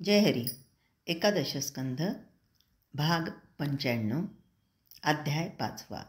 जय हरी. एकादश स्कंध भाग 95 अध्याय 5.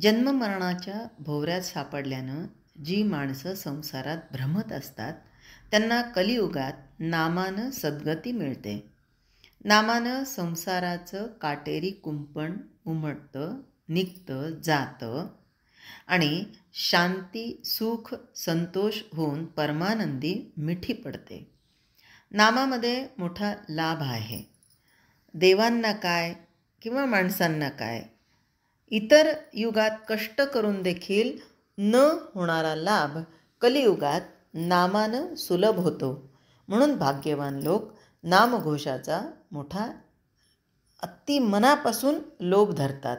जन्ममरणाच्या भोवऱ्यात सापडल्यानं जी माणसं संसारात भ्रमत असतात त्यांना कलियुगात नामानं सद्गती मिळते. नामानं संसाराचं काटेरी कुंपण उमटतं, निघतं, जातं आणि शांती, सुख, संतोष होऊन परमानंदी मिठी पडते. नामामध्ये मोठा लाभ आहे. देवांना काय किंवा माणसांना काय, इतर युगात कष्ट करून देखील न होणारा लाभ कलियुगात नामानं सुलभ होतो. म्हणून भाग्यवान लोक नामघोषाचा मोठा अति मनापासून लोभ धरतात.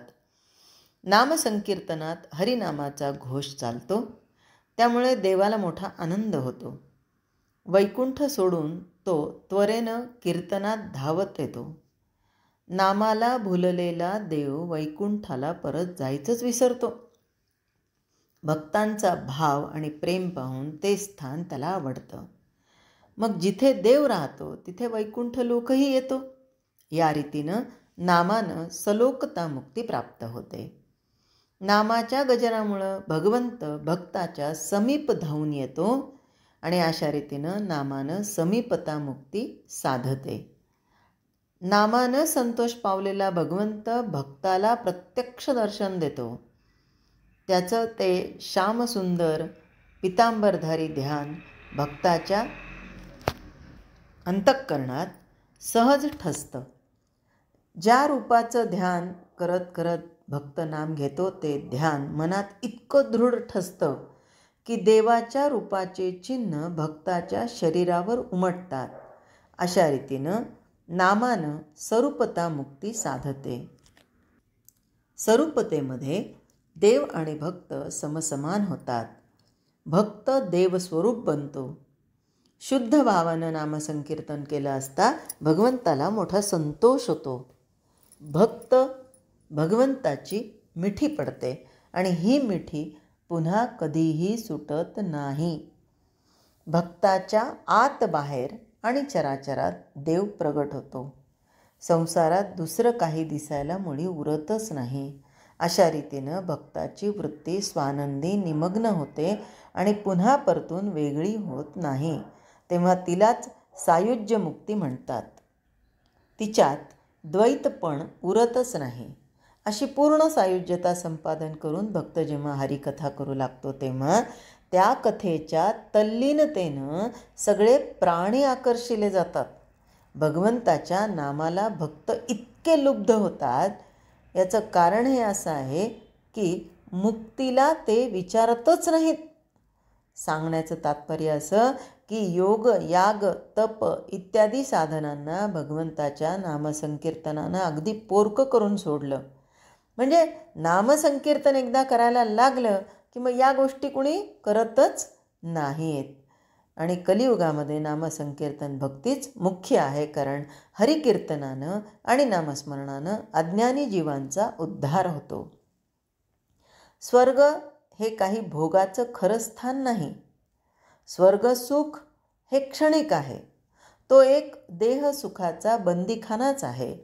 नामसंकीर्तनात हरिनामाचा घोष चालतो, त्यामुळे देवाला मोठा आनंद होतो. वैकुंठ सोडून तो त्वरेनं कीर्तनात धावत येतो. नामाला भुललेला देव वैकुंठाला परत जायचंच विसरतो. भक्तांचा भाव आणि प्रेम पाहून ते स्थान त्याला आवडतं. मग जिथे देव राहतो तिथे वैकुंठ लोकही येतो. या रीतीनं नामानं सलोकता मुक्ती प्राप्त होते. नामाच्या गजरामुळं भगवंत भक्ताच्या समीप धावून येतो आणि अशा रीतीनं नामानं समीपता मुक्ती साधते. नामानं संतोष पावलेला भगवंत भक्ताला प्रत्यक्ष दर्शन देतो. त्याचं ते श्यामसुंदर पितांबरधारी ध्यान भक्ताच्या अंतःकरणात सहज ठसतं. ज्या रूपाचं ध्यान करत करत भक्त नाम घेतो ते ध्यान मनात इतकं दृढ ठसतं की देवाच्या रूपाचे चिन्ह भक्ताच्या शरीरावर उमटतात. अशा रीतीनं नामानं स्वरूपता मुक्ती साधते. स्वरूपतेमध्ये देव आणि भक्त समसमान होतात. भक्त देवस्वरूप बनतो. शुद्ध भावानं नामसंकीर्तन केलं असता भगवंताला मोठा संतोष होतो. भक्त भगवंताची मिठी पडते आणि ही मिठी पुन्हा कधीही सुटत नाही. भक्ताच्या आत बाहेर आणि चराचरात देव प्रगट होतो. संसारात दुसरं काही दिसायला मुळी उरतच नाही. अशा रीतीनं भक्ताची वृत्ती स्वानंदी निमग्न होते आणि पुन्हा परतून वेगळी होत नाही. तेव्हा तिलाच सायुज्य मुक्ती म्हणतात. तिच्यात द्वैतपण उरतच नाही. अशी पूर्ण सायुज्यता संपादन करून भक्त जेव्हा हरिकथा करू लागतो तेव्हा त्या कथेच्या तल्लीनतेनं सगळे प्राणी आकर्षिले जातात. भगवंताच्या नामाला भक्त इतके लुब्ध होतात. याचं कारण हे असं आहे की मुक्तीला ते विचारतच नाहीत. सांगण्याचं तात्पर्य असं की योग, याग, तप इत्यादी साधनांना भगवंताच्या नामसंकीर्तनानं अगदी पोरकं करून सोडलं. म्हणजे नामसंकीर्तन एकदा करायला लागलं की मग या गोष्टी कुणी करतच नाहीत. आणि कलियुगामध्ये नामसंकीर्तन भक्तीच मुख्य आहे. कारण हरिकीर्तनानं आणि नामस्मरणानं अज्ञानी जीवांचा उद्धार होतो. स्वर्ग हे काही भोगाचं खरं स्थान नाही. स्वर्गसुख हे क्षणिक आहे. तो एक देहसुखाचा बंदीखानाच आहे.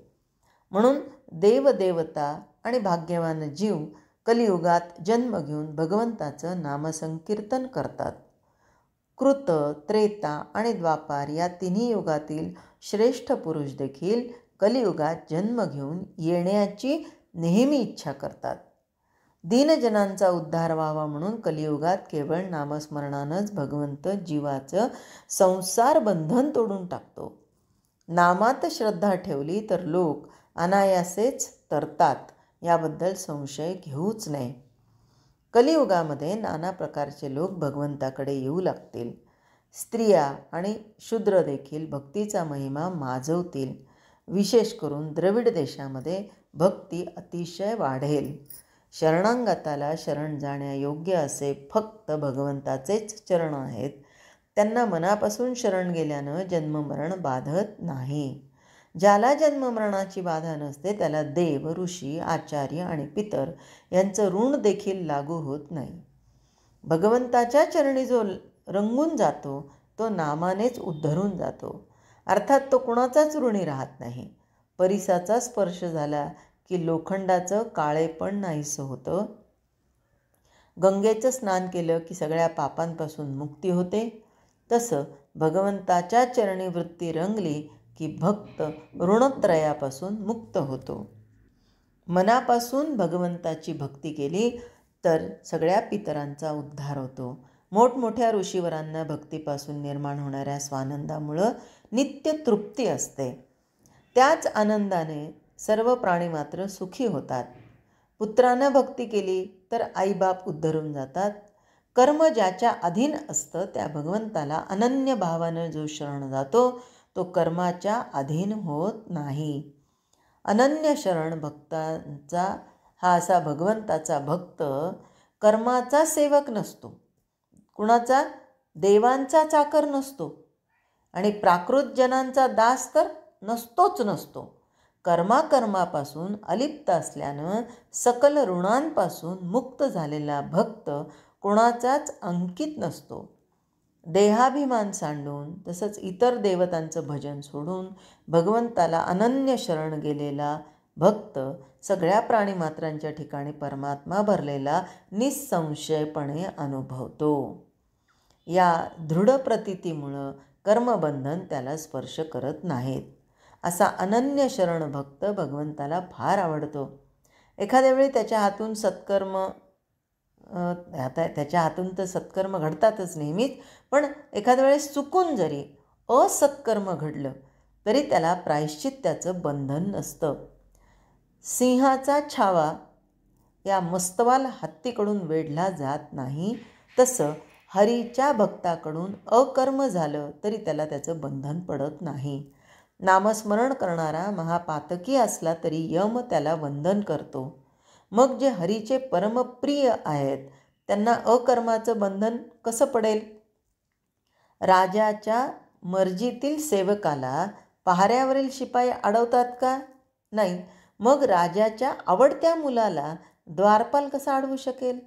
म्हणून देवदेवता आणि भाग्यवान जीव कलियुगात जन्म घेऊन भगवंताचं नामसंकीर्तन करतात. कृत, त्रेता आणि द्वापार या तिन्ही युगातील श्रेष्ठ पुरुष देखील कलियुगात जन्म घेऊन येण्याची नेहमी इच्छा करतात. दीनजनांचा उद्धार व्हावा म्हणून कलियुगात केवळ नामस्मरणानंच भगवंत जीवाचं संसार बंधन तोडून टाकतो. नामात श्रद्धा ठेवली तर लोक अनायासेच तरतात, याबद्दल संशय घेऊच नये. कलियुगामध्ये नाना प्रकारचे लोक भगवंताकडे येऊ लागतील. स्त्रिया आणि शूद्र देखील भक्तीचा महिमा माजवतील. विशेष करून द्रविड देशामध्ये भक्ती अतिशय वाढेल. शरणांगताला शरण जाण्यायोग्य असे फक्त भगवंताचेच चरण आहेत. त्यांना मनापासून शरण गेल्यानं जन्ममरण बाधत नाही. ज्याला जन्ममरणाची बाधा नसते त्याला देव, ऋषी, आचार्य आणि पितर यांचं ऋण देखील लागू होत नाही. भगवंताच्या चरणी जो रंगून जातो तो नामानेच उद्धरून जातो. अर्थात तो कुणाचाच ऋणी राहत नाही. परिसाचा स्पर्श झाला की लोखंडाचं काळेपण नाहीसं होतं. गंगेचं स्नान केलं की सगळ्या पापांपासून मुक्ती होते. तसं भगवंताच्या चरणी वृत्ती रंगली की भक्त ऋणत्रयापासून मुक्त होतो. मनापासून भगवंताची भक्ती केली तर सगळ्या पितरांचा उद्धार होतो. मोठमोठ्या ऋषीवरांना भक्तीपासून निर्माण होणाऱ्या स्वानंदामुळं नित्य तृप्ती असते. त्याच आनंदाने सर्व प्राणी मात्र सुखी होतात. पुत्रानं भक्ती केली तर आईबाप उद्धरून जातात. कर्म ज्याच्या अधीन असतं त्या भगवंताला अनन्य भावानं जो शरण जातो तो कर्माच्या अधीन होत नाही. अनन्य शरण भक्तांचा हा असा भगवंताचा भक्त कर्माचा सेवक नसतो, कुणाचा देवांचा चाकर नसतो आणि प्राकृतजनांचा दास तर नसतोच नसतो. कर्मापासून अलिप्त असल्यानं सकल ऋणांपासून मुक्त झालेला भक्त कोणाचाच अंकित नसतो. देहाभिमान सांडून तसंच इतर देवतांचं भजन सोडून भगवंताला अनन्य शरण गेलेला भक्त सगळ्या प्राणीमात्रांच्या ठिकाणी परमात्मा भरलेला निसंशयपणे अनुभवतो. या दृढ प्रतीतीमुळं कर्मबंधन त्याला स्पर्श करत नाहीत. असा अनन्य शरण भक्त भगवंताला फार आवडतो. एखाद्या वेळी त्याच्या हातून तर सत्कर्म घडतातच नेहमीच, पण एखाद्या वेळेस चुकून जरी असत्कर्म घडलं तरी त्याला प्रायश्चित्त्याचं बंधन नसतं. सिंहाचा छावा या मस्तवाल हत्तीकडून वेढला जात नाही, तसं हरीच्या भक्ताकडून अकर्म झालं तरी त्याला त्याचं बंधन पडत नाही. नामस्मरण करणारा महापातकी असला तरी यम त्याला वंदन करतो. मग जे हरीचे परमप्रिय आहेत त्यांना अकर्माचं बंधन कसं पडेल? राजाच्या मर्जीतील सेवकाला पहाऱ्यावरील शिपाई अडवतात का? नाही. मग राजाच्या आवडत्या मुलाला द्वारपाल कसा अडवू शकेल?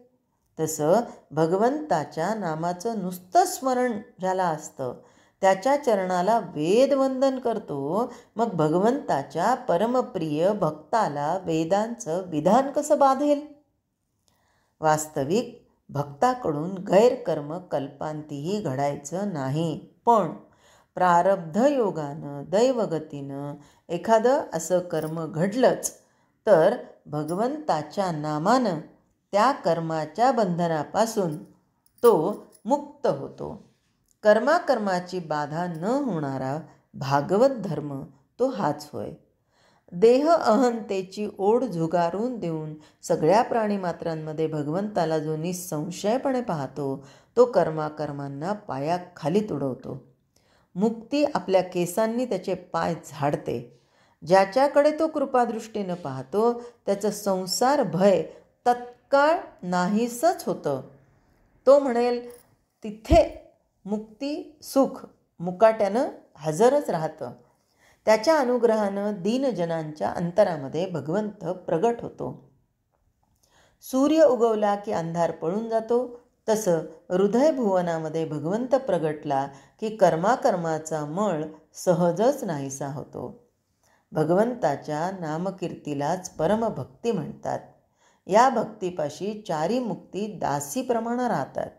तसं भगवंताच्या नामाचं नुसतं स्मरण ज्याला असतं त्याच्या चरणाला वेद वंदन करतो, मग भगवंताच्या परमप्रिय भक्ताला वेदांचं विधान कसं बाधेल? वास्तविक भक्ताकडून गैरकर्म कल्पांतीही घडायचं नाही, पण प्रारब्ध योगानं दैवगतीनं एखादं असं कर्म घडलंच तर भगवंताच्या नामानं त्या कर्माच्या बंधनापासून तो मुक्त होतो. कर्माची बाधा न होणारा भागवत धर्म तो हाच होय. देह अहंतेची ओढ झुगारून देऊन सगळ्या प्राणीमात्रांमध्ये भगवंताला जो निसंशयपणे पाहतो तो कर्मांना पायाखाली तुडवतो. मुक्ती आपल्या केसांनी त्याचे पाय झाडते. ज्याच्याकडे तो कृपादृष्टीनं पाहतो त्याचं संसार भय तत्काळ नाहीसंच होतं. तो म्हणेल तिथे मुक्ती सुख मुकाट्यानं हजरच राहतं. त्याच्या अनुग्रहानं दीनजनांच्या अंतरामध्ये भगवंत प्रगट होतो. सूर्य उगवला की अंधार पळून जातो, तसं हृदयभुवनामध्ये भगवंत प्रगटला की कर्माचा मळ सहजच नाहीसा होतो. भगवंताच्या नामकीर्तीलाच परमभक्ती म्हणतात. या भक्तीपाशी चारी मुक्ती दासीप्रमाणे राहतात.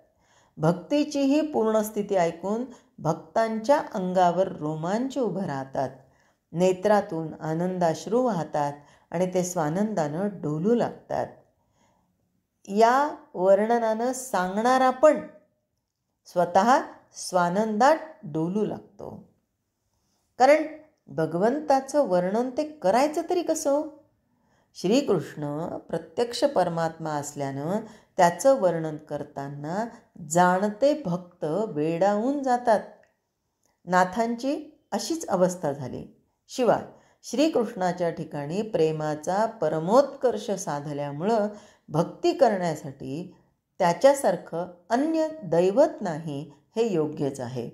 भक्तीची ही पूर्णस्थिती ऐकून भक्तांच्या अंगावर रोमांच उभं राहतात. नेत्रातून आनंदाश्रू वाहतात आणि ते स्वानंदानं डोलू लागतात. या वर्णनानं सांगणारा पण स्वतः स्वानंदात डोलू लागतो. कारण भगवंताचं वर्णन ते करायचं तरी कसं? श्रीकृष्ण प्रत्यक्ष परमात्मा असल्यानं त्याचं वर्णन करताना जाणते भक्त वेडावून जातात. नाथांची अशीच अवस्था झाली. शिवाय श्रीकृष्णाच्या ठिकाणी प्रेमाचा परमोत्कर्ष साधल्यामुळं भक्ती करण्यासाठी त्याच्यासारखं अन्य दैवत नाही हे योग्यच आहे.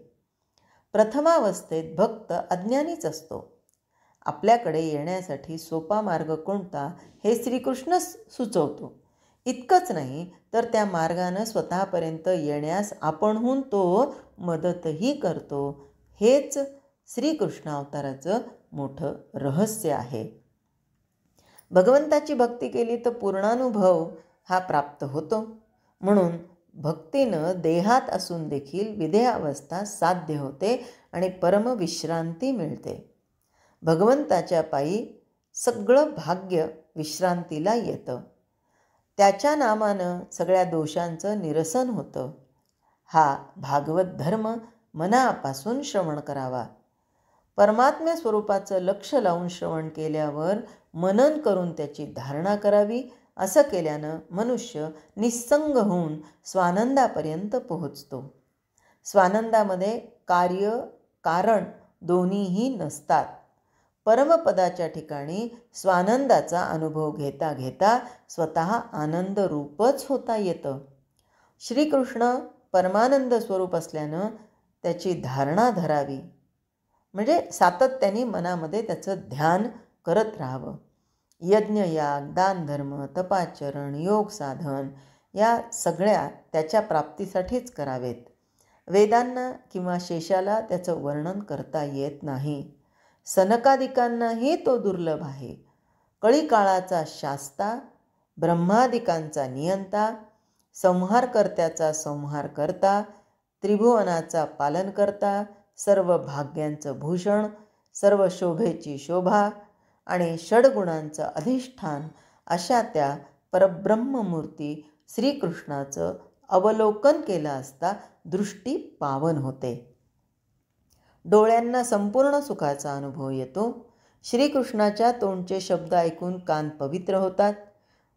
प्रथमावस्थेत भक्त अज्ञानीच असतो. आपल्याकडे येण्यासाठी सोपा मार्ग कोणता हे श्रीकृष्ण सुचवतो. इतकंच नाही तर त्या मार्गानं स्वतःपर्यंत येण्यास आपणहून तो मदतही करतो. हेच श्रीकृष्ण अवताराचं मोठं रहस्य आहे. भगवंताची भक्ती केली तर पूर्णानुभव हा प्राप्त होतो. म्हणून भक्तीनं देहात असून देखील विदेहावस्था साध्य होते आणि परमविश्रांती मिळते. भगवंताच्या पायी सगळं भाग्य विश्रांतीला येतं. त्याच्या नामानं सगळ्या दोषांचं निरसन होतं. हा भागवत धर्म मनापासून श्रवण करावा. परमात्म्या स्वरूपाचं लक्ष लावून श्रवण केल्यावर मनन करून त्याची धारणा करावी. असं केल्यानं मनुष्य निस्संग होऊन स्वानंदापर्यंत पोहोचतो. स्वानंदामध्ये कार्य कारण दोन्हीही नसतात. परमपदाच्या ठिकाणी स्वानंदाचा अनुभव घेता घेता स्वतः आनंद रूपच होता येतं. श्रीकृष्ण परमानंद स्वरूप असल्यानं त्याची धारणा धरावी. म्हणजे सातत्याने मनामध्ये त्याचं ध्यान करत राहावं. यज्ञयाग, दानधर्म, तपाचरण, योग साधन या सगळ्या त्याच्या प्राप्तीसाठीच करावेत. वेदांना किंवा शेषाला त्याचं वर्णन करता येत नाही. सनकादिकांनाही तो दुर्लभ आहे. कळीकाळाचा शास्ता, ब्रह्मादिकांचा नियंता, संहारकर्त्याचा संहार करता, त्रिभुवनाचा पालन करता, सर्व भाग्यांचं भूषण, सर्व शोभेची शोभा आणि षडगुणांचं अधिष्ठान अशा त्या परब्रह्ममूर्ती श्रीकृष्णाचं अवलोकन केलं असता दृष्टी पावन होते. डोळ्यांना संपूर्ण सुखाचा अनुभव येतो. श्रीकृष्णाच्या तोंडचे शब्द ऐकून कान पवित्र होतात.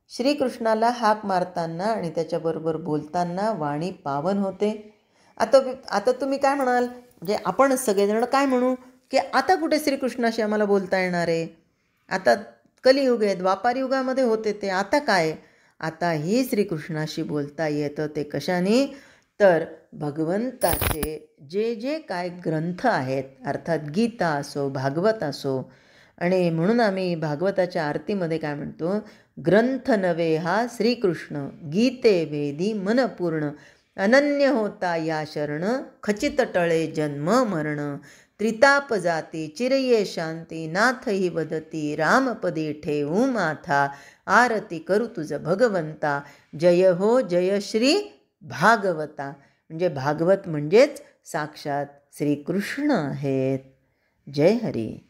श्रीकृष्णाला हाक मारताना आणि त्याच्याबरोबर बोलताना वाणी पावन होते. आता तुम्ही काय म्हणाल, म्हणजे आपण सगळेजण काय म्हणू की आता कुठे श्रीकृष्णाशी आम्हाला बोलता येणार आहे? आता कलियुग आहे, द्वापार युगामध्ये होते ते, आता काय? आताही श्रीकृष्णाशी बोलता येतं. ते कशाने? तर भगवंताचे जे जे काय ग्रंथ आहेत, अर्थात गीता असो, भागवत असो, आणि म्हणून आम्ही भागवताच्या आरतीमध्ये काय म्हणतो, ग्रंथ नवे हा श्रीकृष्ण, गीते वेदी मनपूर्ण, अनन्य होता या शरण, खचित टळे जन्म मरण, त्रिताप जाती चिरये शांती, नाथही वदती रामपदी ठेवू माथा, आरती करू तुझ भगवंता, जय हो जय श्री भागवता. म्हणजे भागवत म्हणजेच साक्षात श्रीकृष्ण आहेत. जय हरी.